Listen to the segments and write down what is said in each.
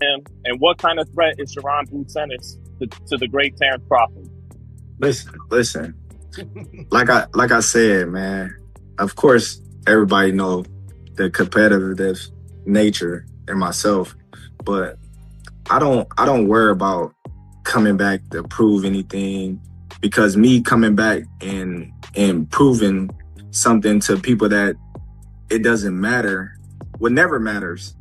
him, and what kind of threat is Jaron Ennis to the great Terence Crawford? Listen. Like I said, man. Of course, everybody know the competitive nature in myself, but I don't worry about coming back to prove anything, because me coming back and proving something to people that it doesn't matter, what never matters.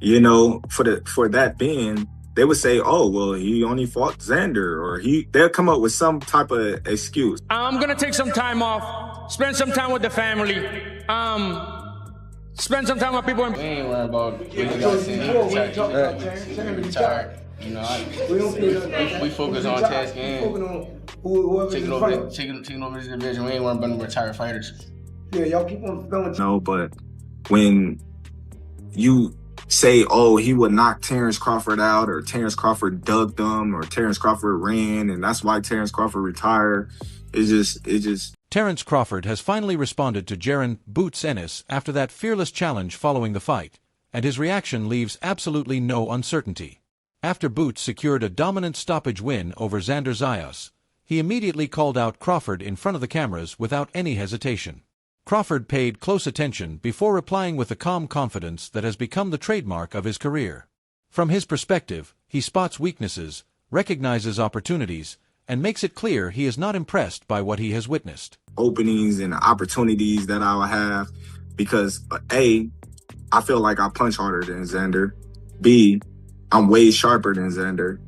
For that being, they would say, "Oh, well, he only fought Xander," or they'll come up with some type of excuse. I'm gonna take some time off, spend some time with the family, spend some time with people. We ain't worried about what you guys saying. He retired. You know, we focus on task and taking over this division. We ain't worried about retired fighters. Yeah, y'all keep on going. No, but when you say, "Oh, he would knock Terence Crawford out," or Terence Crawford dugged him, or Terence Crawford ran, and that's why Terence Crawford retired, it just. Terence Crawford has finally responded to Jaron Ennis after that fearless challenge following the fight, and his reaction leaves absolutely no uncertainty. After Boots secured a dominant stoppage win over Xander Zayas, he immediately called out Crawford in front of the cameras without any hesitation. Crawford paid close attention before replying with the calm confidence that has become the trademark of his career. From his perspective, he spots weaknesses, recognizes opportunities, and makes it clear he is not impressed by what he has witnessed. Openings and opportunities that I'll have, because A, I feel like I punch harder than Xander. B, I'm way sharper than Xander.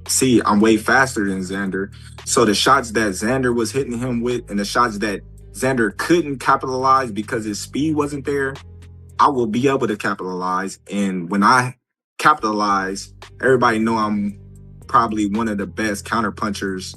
C, I'm way faster than Xander. So the shots that Xander was hitting him with and the shots that Xander couldn't capitalize because his speed wasn't there, I will be able to capitalize. And when I capitalize, everybody know I'm probably one of the best counterpunchers,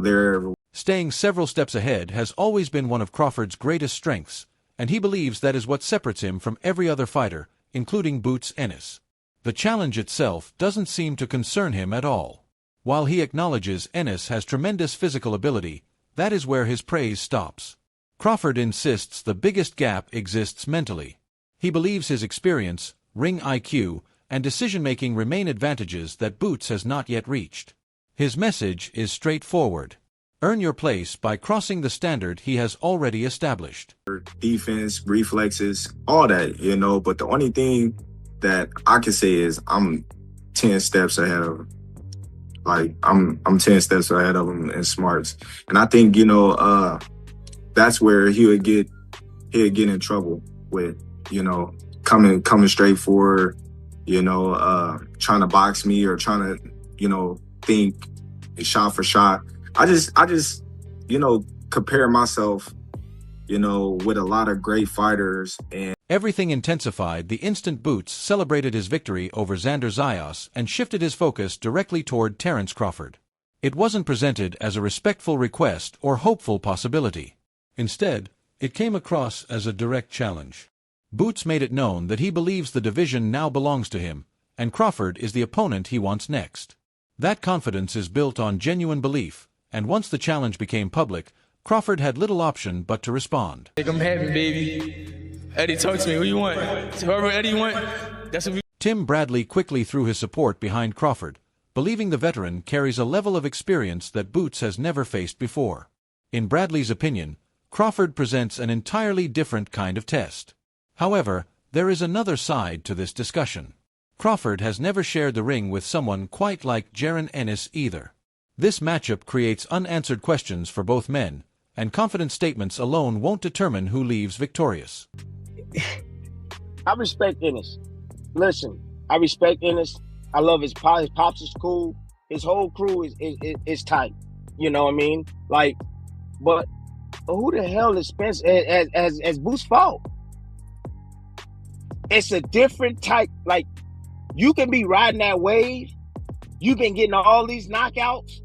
there. Staying several steps ahead has always been one of Crawford's greatest strengths, and he believes that is what separates him from every other fighter, including Ennis. The challenge itself doesn't seem to concern him at all. While he acknowledges Ennis has tremendous physical ability, that is where his praise stops. Crawford insists the biggest gap exists mentally. He believes his experience, ring IQ, and decision-making remain advantages that Boots has not yet reached. His message is straightforward. Earn your place by crossing the standard he has already established. Defense, reflexes, all that, but the only thing that I can say is I'm 10 steps ahead of him. Like, I'm 10 steps ahead of him in smarts. And I think, that's where he'll get in trouble with, coming straight forward, trying to box me or trying to, think shot for shot. I just, compare myself, with a lot of great fighters. And everything intensified the instant Boots celebrated his victory over Xander Zayas and shifted his focus directly toward Terence Crawford. It wasn't presented as a respectful request or hopeful possibility. Instead, it came across as a direct challenge. Boots made it known that he believes the division now belongs to him, and Crawford is the opponent he wants next. That confidence is built on genuine belief, and once the challenge became public, Crawford had little option but to respond. I'm happy, baby. Eddie, talk to me. Who you want? Whoever Eddie want, that's what we... Tim Bradley quickly threw his support behind Crawford, believing the veteran carries a level of experience that Boots has never faced before. In Bradley's opinion, Crawford presents an entirely different kind of test. However, there is another side to this discussion. Crawford has never shared the ring with someone quite like Jaron Ennis either. This matchup creates unanswered questions for both men, and confident statements alone won't determine who leaves victorious. I respect Ennis. Listen, I respect Ennis. I love his pops. His pops is cool. His whole crew is tight. You know what I mean? Like, but who the hell is Spence as Boots fault? It's a different type. Like, you can be riding that wave. You've been getting all these knockouts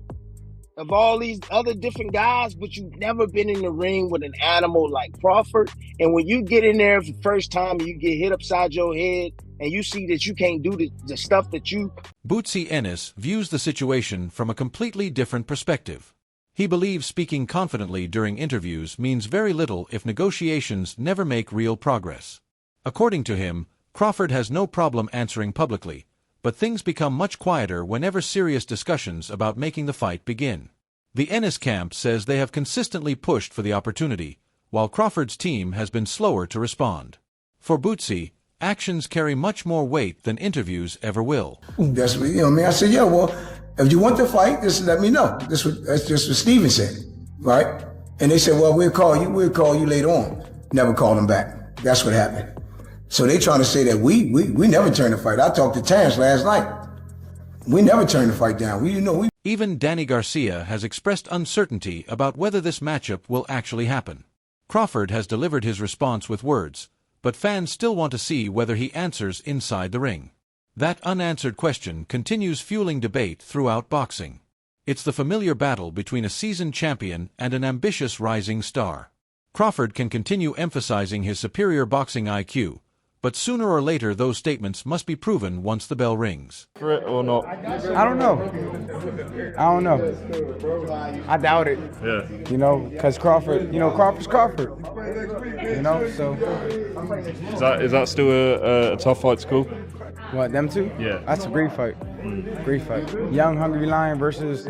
of all these other different guys, but you've never been in the ring with an animal like Crawford. And when you get in there for the first time and you get hit upside your head and you see that you can't do the stuff that you... Bootsy Ennis views the situation from a completely different perspective. He believes speaking confidently during interviews means very little if negotiations never make real progress. According to him, Crawford has no problem answering publicly, but things become much quieter whenever serious discussions about making the fight begin. The Ennis camp says they have consistently pushed for the opportunity, while Crawford's team has been slower to respond. For Bootsy, actions carry much more weight than interviews ever will. That's what, you know what I mean? I said, yeah, well, if you want to fight, just let me know. That's just what Steven said, right? And they said, well, we'll call you later on. Never called them back. That's what happened. So they trying to say that we never turned the fight. I talked to Terence last night. We never turned the fight down. Even Danny Garcia has expressed uncertainty about whether this matchup will actually happen. Crawford has delivered his response with words, but fans still want to see whether he answers inside the ring. That unanswered question continues fueling debate throughout boxing. It's the familiar battle between a seasoned champion and an ambitious rising star. Crawford can continue emphasizing his superior boxing IQ, but sooner or later those statements must be proven once the bell rings. For it or not? I don't know. I doubt it. Yeah. You know, because Crawford's Crawford. You know, so. Is that still a tough fight to call? What, them two? Yeah. That's a great fight. Great fight. Young, hungry lion versus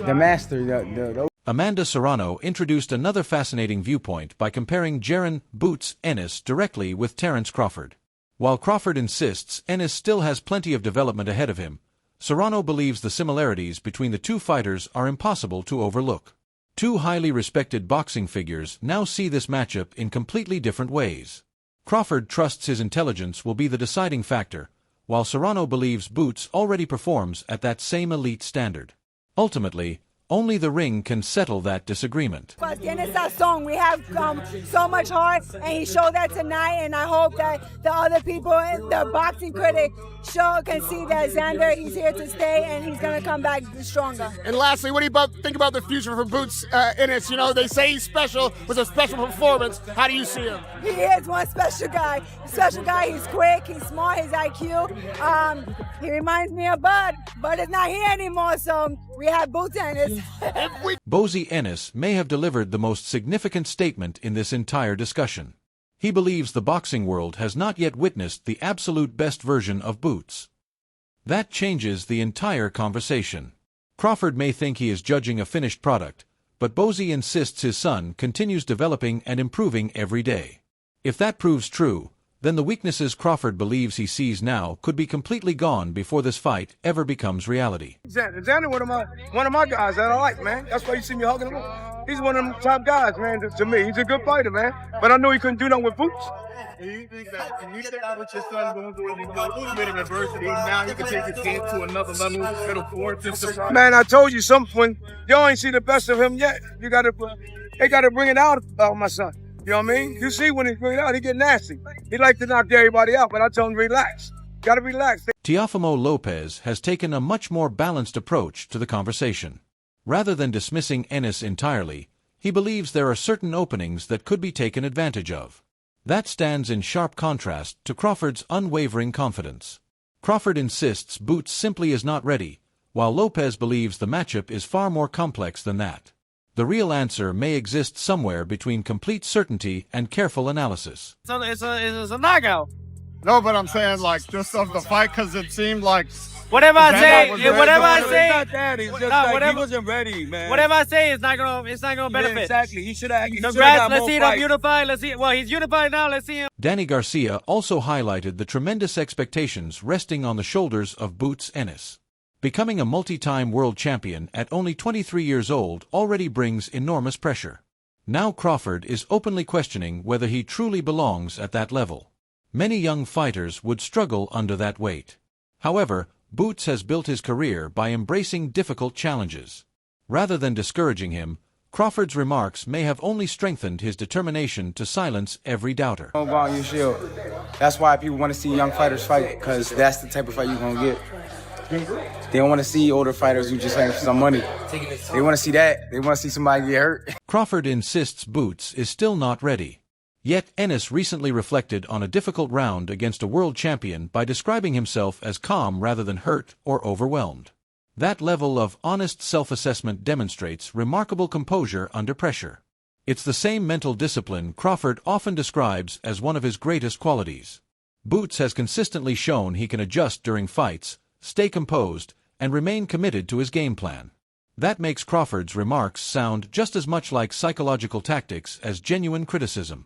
the master. Amanda Serrano introduced another fascinating viewpoint by comparing Jaron "Boots" Ennis directly with Terence Crawford. While Crawford insists Ennis still has plenty of development ahead of him, Serrano believes the similarities between the two fighters are impossible to overlook. Two highly respected boxing figures now see this matchup in completely different ways. Crawford trusts his intelligence will be the deciding factor, while Serrano believes Boots already performs at that same elite standard. Ultimately, only the ring can settle that disagreement. Tienes razón. We have so much heart, and he showed that tonight, and I hope that the other people, the boxing critic, can see that Xander, he's here to stay, and he's going to come back stronger. And lastly, what do you think about the future for Boots Ennis? You know, they say he's special, was a special performance. How do you see him? He is one special guy. He's quick, he's smart, his IQ. He reminds me of Bud. Bud is not here anymore, so we have Boots Ennis. Bozy Ennis may have delivered the most significant statement in this entire discussion. He believes the boxing world has not yet witnessed the absolute best version of Boots. That changes the entire conversation. Crawford may think he is judging a finished product, but Bozy insists his son continues developing and improving every day. If that proves true, then the weaknesses Crawford believes he sees now could be completely gone before this fight ever becomes reality. Xander, one of my guys that I like, man. That's why you see me hugging him. He's one of them top guys, man, to me. He's a good fighter, man. But I knew he couldn't do nothing with Boots. Do you think that with your son going through a bit of adversity, now you can take his game to another level, middle fourth? Man, I told you something. Y'all ain't see the best of him yet. They got to bring it out of my son. You know what I mean? You see when he bring it out, he get nasty. He like to knock everybody out, but I tell him relax. Got to relax. Teofimo Lopez has taken a much more balanced approach to the conversation. Rather than dismissing Ennis entirely, he believes there are certain openings that could be taken advantage of. That stands in sharp contrast to Crawford's unwavering confidence. Crawford insists Boots simply is not ready, while Lopez believes the matchup is far more complex than that. The real answer may exist somewhere between complete certainty and careful analysis. It's a knockout. No, but I'm saying like just of the fight, because it seemed like whatever I say, it's not that. It's just he wasn't ready, man. Whatever I say, it's not gonna benefit. Yeah, exactly. He should have. Congrats. Let's see him unified. Let's see. Well, he's unified now. Let's see him. Danny Garcia also highlighted the tremendous expectations resting on the shoulders of Boots Ennis. Becoming a multi-time world champion at only 23 years old already brings enormous pressure. Now Crawford is openly questioning whether he truly belongs at that level. Many young fighters would struggle under that weight. However, Boots has built his career by embracing difficult challenges. Rather than discouraging him, Crawford's remarks may have only strengthened his determination to silence every doubter. Don't go on your shield. That's why people want to see young fighters fight, because that's the type of fight you're going to get. They don't want to see older fighters who just fighting for some money. They want to see that. They want to see somebody get hurt. Crawford insists Boots is still not ready. Yet Ennis recently reflected on a difficult round against a world champion by describing himself as calm rather than hurt or overwhelmed. That level of honest self-assessment demonstrates remarkable composure under pressure. It's the same mental discipline Crawford often describes as one of his greatest qualities. Boots has consistently shown he can adjust during fights, stay composed, and remain committed to his game plan. That makes Crawford's remarks sound just as much like psychological tactics as genuine criticism.